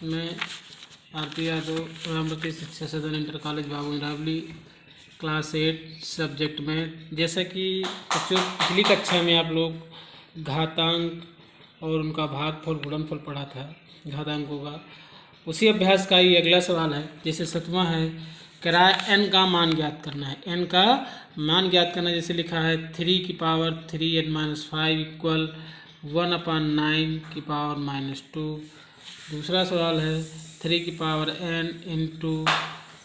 मैं आरपी यादव रामवती शिक्षा सदन इंटर कॉलेज बाबू रावली क्लास 8 सब्जेक्ट में। जैसा कि बच्चों पिछली कक्षा में आप लोग घातांक और उनका भागफल गुणनफल पढ़ा था घातांकों का, उसी अभ्यास का ही अगला सवाल है। जैसे 7वां है, किराया n का मान ज्ञात करना है। n का मान ज्ञात करना जैसे लिखा है 3 की पावर 3n-5 इक्वल 1/9 दूसरा सवाल है 3 की पावर n इंटू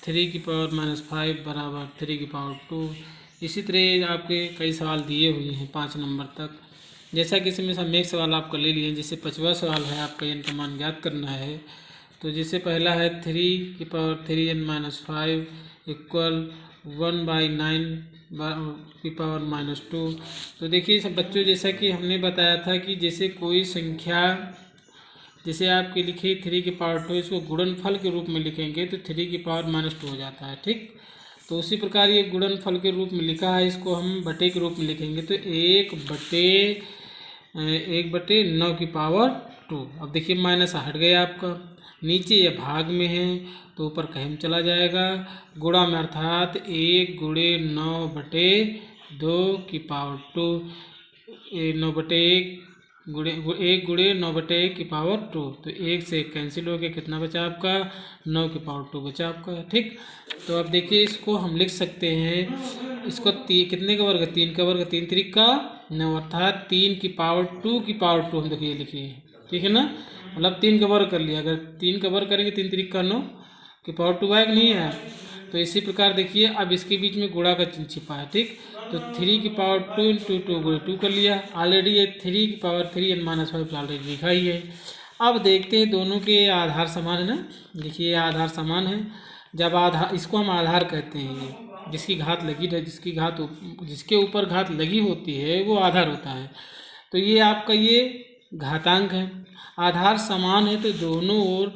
3 की पावर -5 बराबर 3 की पावर 2। इसी तरह आपके कई सवाल दिए हुए हैं 5 नंबर तक। जैसा कि इसमें सब एक सवाल आपका ले लिए। जैसे 5वां सवाल है, आपका n का मान ज्ञात करना है। तो जैसे पहला है 3 की पावर 3n-5 इक्वल 1/9 की पावर -2। तो देखिए सब बच्चों, जैसा कि हमने बताया था कि जैसे कोई संख्या जैसे आपके लिखी 3 की पावर 2, इसको गुणनफल के रूप में लिखेंगे तो 3 की पावर -2 हो जाता है। ठीक, तो उसी प्रकार ये गुणनफल के रूप में लिखा है, इसको हम बटे के रूप में लिखेंगे तो 1/9 की पावर 2। अब देखिए माइनस हट गया आपका, नीचे ये भाग में है तो ऊपर कहीं चला जाएगा, गुणा में अर्थात 1/9/2 की पावर 2, 9/1 1/9/1 की पावर 2। तो 1 से कैंसिल हो गया, कितना बचा आपका 9 की पावर 2 बचा आपका। ठीक, तो अब देखिए इसको हम लिख सकते हैं, इसको कितने का वर्ग, 3 का वर्ग, 3 3 का 9 अर्थात 3 की पावर 2 की पावर 2 हम देखिए लिखिए। ठीक है ना, मतलब 3 का वर्ग कर लिया। अगर 3 का वर्ग करेंगे 3 3 का 9 की पावर 2 आएगा, नहीं है। तो इसी प्रकार देखिए अब इसके बीच में गुणा का चिन्ह छिपा है। ठीक, तो 3 की पावर 2 इंटू 2 गुणे 2 कर लिया। ऑलरेडी ये 3 की पावर 3n-5 ऑलरेडी लिखा ही है। अब देखते हैं दोनों के आधार समान है ना। देखिए आधार समान है। जब आधार, इसको हम आधार कहते हैं, ये जिसकी घात लगी है, जिसके ऊपर घात लगी होती है वो आधार होता है। तो ये आपका ये घातांक है। आधार समान है तो दोनों ओर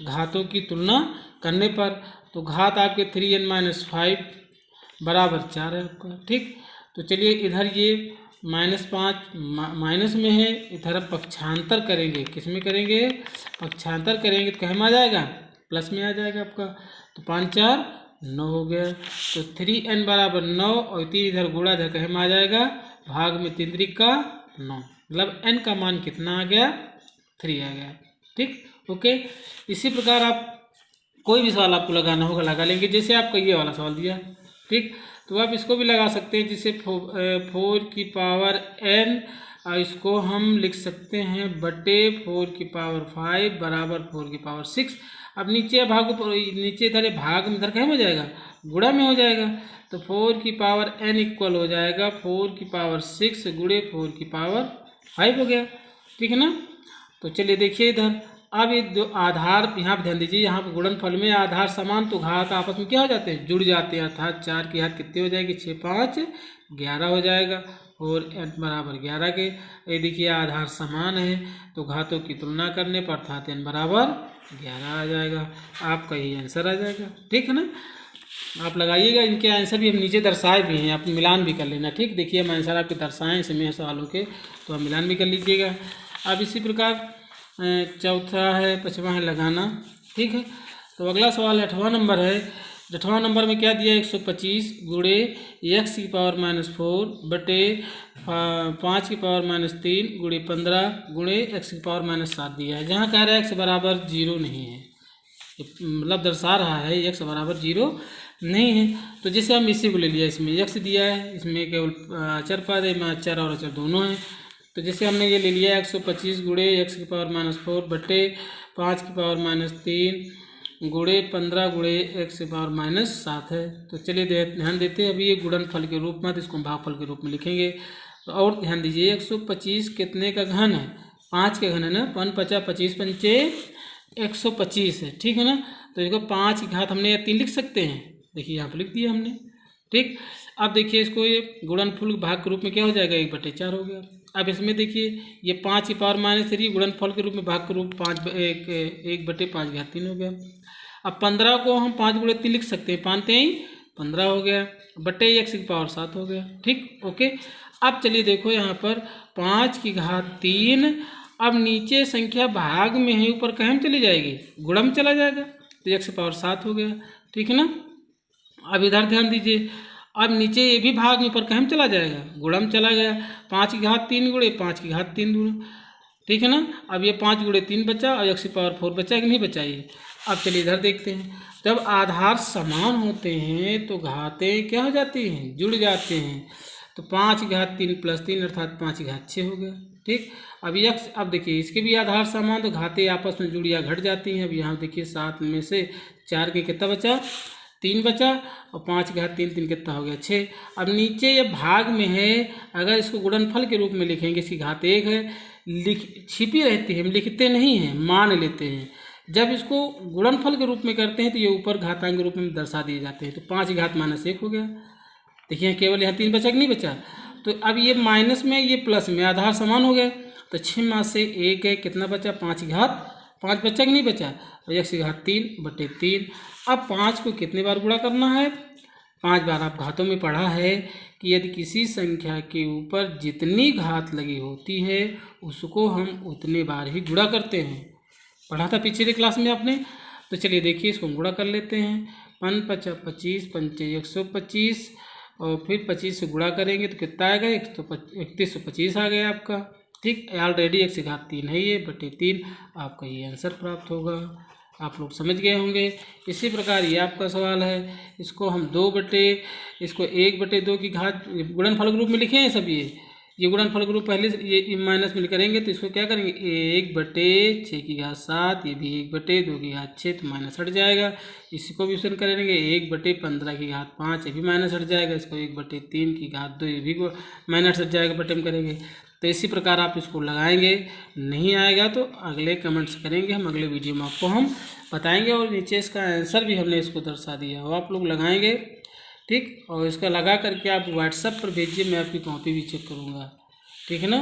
घातों की तुलना करने पर तो घात आपके 3n-5 बराबर 4 है आपका। ठीक, तो चलिए इधर ये -5 माइनस में है, इधर अब पक्षांतर करेंगे। किस में करेंगे, पक्षांतर करेंगे तो कहीं में आ जाएगा, प्लस में आ जाएगा आपका। तो 5 4 9 हो गया। तो 3n बराबर 9 और 3 इधर गुणा, इधर कहीं में आ जाएगा, भाग में 3 3 का 9, मतलब n का मान कितना आ गया, 3 आ गया। ठीक, ओके। इसी प्रकार आप कोई भी सवाल आपको लगाना होगा लगा लेंगे। जैसे आपका ये वाला सवाल दिया, ठीक, तो आप इसको भी लगा सकते हैं। जैसे 4 की पावर n और इसको हम लिख सकते हैं बटे 4 की पावर 5 बराबर 4 की पावर 6। अब नीचे भाग, नीचे इधर भाग में इधर कहीं हो जाएगा, गुणा में हो जाएगा। तो 4 की पावर n इक्वल हो जाएगा 4 की पावर 6 गुणे 4 की पावर 5 हो गया। ठीक है ना। तो चलिए देखिए इधर, अब ये दो आधार यहाँ पर ध्यान दीजिए, यहाँ पर गुणनफल में आधार समान तो घात आपस में क्या हो जाते हैं, जुड़ जाते हैं। अर्थात 4 की घात कितनी हो जाएगी, 6 5 11 हो जाएगा, और n बराबर 11 के। ये देखिए आधार समान है तो घातों की तुलना करने पर अर्थात n बराबर 11 आ जाएगा। आपका ये आंसर आ जाएगा। ठीक है ना, आप लगाइएगा। इनके आंसर भी हम नीचे दर्शाए भी हैं, आप मिलान भी कर लेना। ठीक, देखिए हम आंसर आपके दर्शाएँ इसमें सवालों के, तो आप मिलान भी कर लीजिएगा। अब इसी प्रकार चौथा है, 5वां है लगाना। ठीक है, तो अगला सवाल 8वां नंबर है। 8वां नंबर में क्या दिया, 125 गुणे x की पावर -4 बटे 5 की पावर -3 गुणे 15 गुणे x की पावर -7 दिया है। जहाँ कह रहा है x बराबर 0 नहीं है, मतलब दर्शा रहा है x बराबर 0 नहीं है। तो जैसे हम इसी को ले लिया, इसमें x दिया है, इसमें केवल अचर पद है, अचर और अचर दोनों हैं। तो जैसे हमने ये ले लिया 125 गुणे x की पावर -4 बटे 5 की पावर -3 गुणे 15 गुणे x की पावर -7 है। तो चलिए ध्यान देते हैं, अभी ये गुणनफल के रूप में, तो इसको भागफल के रूप में लिखेंगे। तो और ध्यान दीजिए 125 कितने का घन है, 5 के घन है ना, 5 5 25 पंचे 125 है। ठीक है ना, तो इसको 5 की घात हमने 3 लिख सकते हैं, देखिए यहाँ पर लिख दिया हमने। ठीक, अब देखिए इसको ये गुणनफल भाग के रूप में क्या हो जाएगा, 1/4 हो गया। अब इसमें देखिए ये 5 की पावर -3 गुणनफल के रूप में भाग के रूप 1/5 की घात 3 हो गया। अब 15 को हम 5 गुणे 3 लिख सकते हैं, 5 3 15 हो गया, बटे x की पावर 7 हो गया। ठीक, ओके। अब चलिए देखो यहाँ पर 5 की घात 3 अब नीचे संख्या भाग में है, ऊपर कहाँ चली जाएगी, गुणा में चला जाएगा, तो x पावर 7 हो गया। ठीक है ना। अब इधर ध्यान दीजिए, अब नीचे ये भी भाग में, ऊपर कहाँ चला जाएगा, गुणा में चला गया। 5 की घात 3 गुणे 5 की घात 3 गुणे। ठीक है ना। अब ये 5 गुणे 3 बचा और x पावर 4 बचा कि नहीं बचा ये। अब चलिए इधर देखते हैं, जब आधार समान होते हैं तो घातें क्या हो जाती हैं, जुड़ जाते हैं। तो 5 की घात 3 प्लस 3 अर्थात 5 की घात 6 हो गया। ठीक। अब यक्स, अब देखिए इसके भी आधार समान, तो घातें आपस में जुड़ या घट जाती हैं। अब यहाँ देखिए 7 में से 4 के कितना बचा, 3 बचा, और 5 की घात 3 3 कितना हो गया, 6। अब नीचे ये भाग में है, अगर इसको गुणनफल के रूप में लिखेंगे, इसकी घात 1 है, छिपी रहती है, हम लिखते नहीं हैं, मान लेते हैं। जब इसको गुणनफल के रूप में करते हैं तो ये ऊपर घातांक के रूप में दर्शा दिए जाते हैं। तो 5 की घात -1 हो गया। देखिए केवल यहाँ 3 बचा कि नहीं बचा। तो अब ये माइनस में, ये प्लस में, आधार समान हो गए। तो 6 में से 1 है, कितना बचा, 5 की घात 5 बचा कि नहीं बचा, और x की घात 3/3। अब 5 को कितने बार गुणा करना है, 5 बार। आप घातों में पढ़ा है कि यदि किसी संख्या के ऊपर जितनी घात लगी होती है उसको हम उतने बार ही गुणा करते हैं, पढ़ा था पिछले क्लास में आपने। तो चलिए देखिए इसको गुणा कर लेते हैं। 5 × 25 पंचे 125, और फिर 25 से गुणा करेंगे तो कितना आएगा, 3125 आ गया आपका। ठीक। ऑलरेडी x की घात 3 है ये, बटे 3, आपका ये आंसर प्राप्त होगा। आप लोग समझ गए होंगे। इसी प्रकार ये आपका सवाल है, इसको हम 1/2 की घात गुणनफल के रूप में लिखे हैं सब। ये गुणनफल के रूप पहले से ये माइनस में करेंगे, तो इसको क्या करेंगे, 1/6 की घात 7, ये भी 1/2 की घात 6, तो माइनस हट जाएगा। इसको भी उसन करेंगे 1/15 की घात 5, ये भी माइनस हट जाएगा। इसको 1/3 की घात 2, ये भी माइनस हट जाएगा, बटे में करेंगे। तो इसी प्रकार आप इसको लगाएंगे। नहीं आएगा तो अगले कमेंट्स करेंगे, हम अगले वीडियो में आपको हम बताएंगे। और नीचे इसका आंसर भी हमने इसको दर्शा दिया, वो आप लोग लगाएंगे। ठीक। और इसका लगा करके आप व्हाट्सएप पर भेजिए, मैं आपकी कॉपी भी चेक करूँगा। ठीक है ना।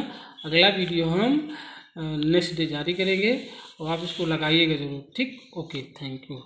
अगला वीडियो हम नेक्स्ट डे जारी करेंगे, और आप इसको लगाइएगा ज़रूर। ठीक। Okay, thank you.